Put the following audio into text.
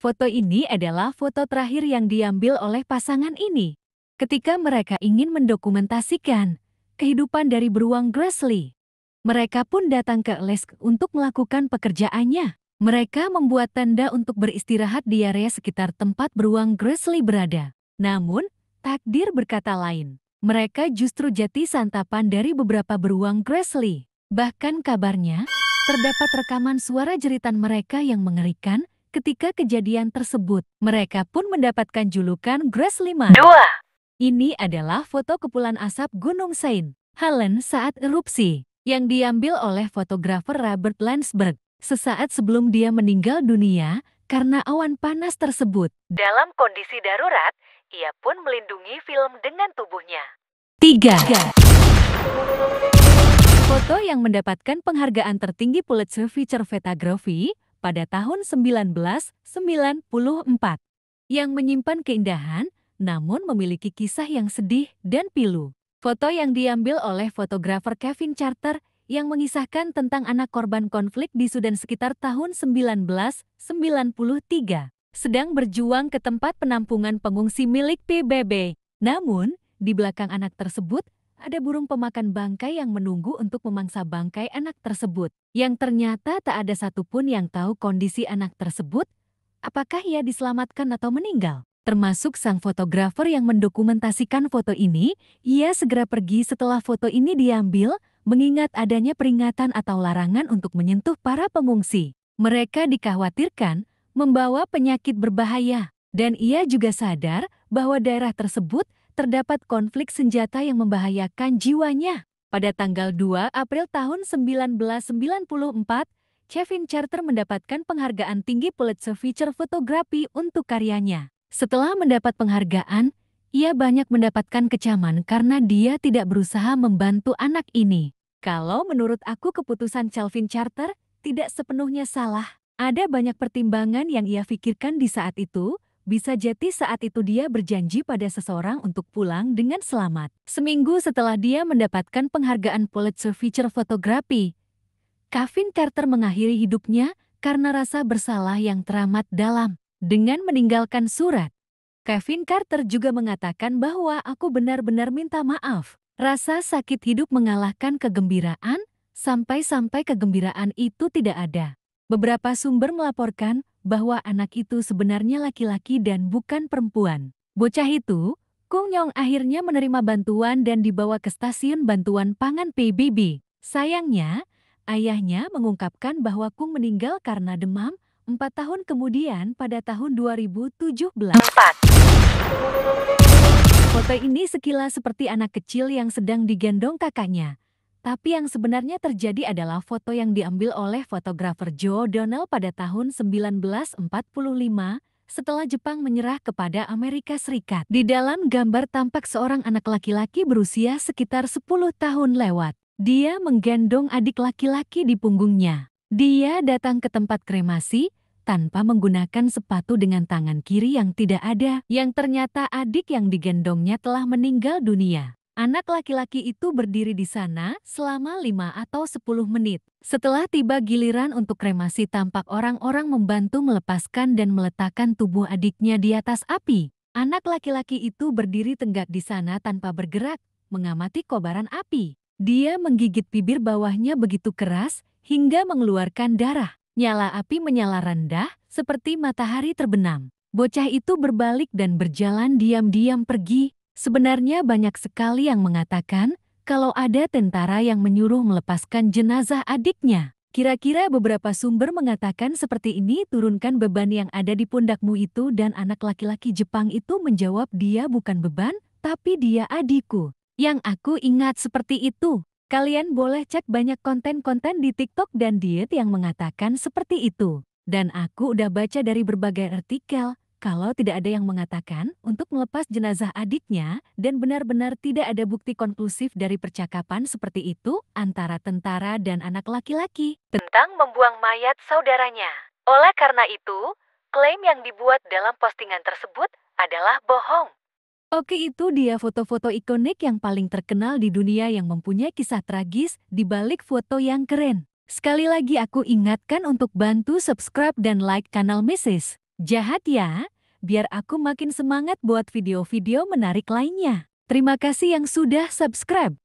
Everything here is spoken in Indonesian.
Foto ini adalah foto terakhir yang diambil oleh pasangan ini ketika mereka ingin mendokumentasikan kehidupan dari beruang Grizzly. Mereka pun datang ke Alaska untuk melakukan pekerjaannya. Mereka membuat tenda untuk beristirahat di area sekitar tempat beruang Grizzly berada. Namun, takdir berkata lain. Mereka justru jati santapan dari beberapa beruang Grizzly. Bahkan kabarnya, terdapat rekaman suara jeritan mereka yang mengerikan ketika kejadian tersebut. Mereka pun mendapatkan julukan Grizzly Man. 2. Ini adalah foto kepulan asap Gunung Saint Helens saat erupsi, yang diambil oleh fotografer Robert Landsberg sesaat sebelum dia meninggal dunia karena awan panas tersebut. Dalam kondisi darurat, ia pun melindungi film dengan tubuhnya. 3. Foto yang mendapatkan penghargaan tertinggi Pulitzer Feature Photography pada tahun 1994, yang menyimpan keindahan namun memiliki kisah yang sedih dan pilu. Foto yang diambil oleh fotografer Kevin Charter yang mengisahkan tentang anak korban konflik di Sudan sekitar tahun 1993, sedang berjuang ke tempat penampungan pengungsi milik PBB. Namun, di belakang anak tersebut, ada burung pemakan bangkai yang menunggu untuk memangsa bangkai anak tersebut, yang ternyata tak ada satupun yang tahu kondisi anak tersebut, apakah ia diselamatkan atau meninggal. Termasuk sang fotografer yang mendokumentasikan foto ini, ia segera pergi setelah foto ini diambil, mengingat adanya peringatan atau larangan untuk menyentuh para pengungsi. Mereka dikhawatirkan membawa penyakit berbahaya, dan ia juga sadar bahwa daerah tersebut terdapat konflik senjata yang membahayakan jiwanya. Pada tanggal 2 April tahun 1994, Kevin Charter mendapatkan penghargaan tinggi Pulitzer Feature Photography untuk karyanya. Setelah mendapat penghargaan, ia banyak mendapatkan kecaman karena dia tidak berusaha membantu anak ini. Kalau menurut aku keputusan Kevin Charter tidak sepenuhnya salah. Ada banyak pertimbangan yang ia pikirkan di saat itu. Bisa jadi saat itu dia berjanji pada seseorang untuk pulang dengan selamat. Seminggu setelah dia mendapatkan penghargaan Pulitzer Feature Photography, Kevin Charter mengakhiri hidupnya karena rasa bersalah yang teramat dalam. Dengan meninggalkan surat, Kevin Charter juga mengatakan bahwa aku benar-benar minta maaf. Rasa sakit hidup mengalahkan kegembiraan, sampai-sampai kegembiraan itu tidak ada. Beberapa sumber melaporkan bahwa anak itu sebenarnya laki-laki dan bukan perempuan. Bocah itu, Kung Nyong akhirnya menerima bantuan dan dibawa ke stasiun bantuan pangan PBB. Sayangnya, ayahnya mengungkapkan bahwa Kung meninggal karena demam 4 tahun kemudian pada tahun 2017. 4. Foto ini sekilas seperti anak kecil yang sedang digendong kakaknya. Tapi yang sebenarnya terjadi adalah foto yang diambil oleh fotografer Joe Donnell pada tahun 1945 setelah Jepang menyerah kepada Amerika Serikat. Di dalam gambar tampak seorang anak laki-laki berusia sekitar 10 tahun lewat. Dia menggendong adik laki-laki di punggungnya. Dia datang ke tempat kremasi tanpa menggunakan sepatu dengan tangan kiri yang tidak ada, yang ternyata adik yang digendongnya telah meninggal dunia. Anak laki-laki itu berdiri di sana selama 5 atau 10 menit. Setelah tiba giliran untuk kremasi, tampak orang-orang membantu melepaskan dan meletakkan tubuh adiknya di atas api. Anak laki-laki itu berdiri tegak di sana tanpa bergerak, mengamati kobaran api. Dia menggigit bibir bawahnya begitu keras hingga mengeluarkan darah. Nyala api menyala rendah seperti matahari terbenam. Bocah itu berbalik dan berjalan diam-diam pergi. Sebenarnya banyak sekali yang mengatakan kalau ada tentara yang menyuruh melepaskan jenazah adiknya. Kira-kira beberapa sumber mengatakan seperti ini, turunkan beban yang ada di pundakmu itu, dan anak laki-laki Jepang itu menjawab, dia bukan beban, tapi dia adikku. Yang aku ingat seperti itu. Kalian boleh cek banyak konten-konten di TikTok dan diet yang mengatakan seperti itu. Dan aku udah baca dari berbagai artikel. Kalau tidak ada yang mengatakan untuk melepas jenazah adiknya dan benar-benar tidak ada bukti konklusif dari percakapan seperti itu antara tentara dan anak laki-laki tentang membuang mayat saudaranya. Oleh karena itu, klaim yang dibuat dalam postingan tersebut adalah bohong. Oke, itu dia foto-foto ikonik yang paling terkenal di dunia yang mempunyai kisah tragis di balik foto yang keren. Sekali lagi aku ingatkan untuk bantu subscribe dan like kanal Mrs. Jahat ya, biar aku makin semangat buat video-video menarik lainnya. Terima kasih yang sudah subscribe.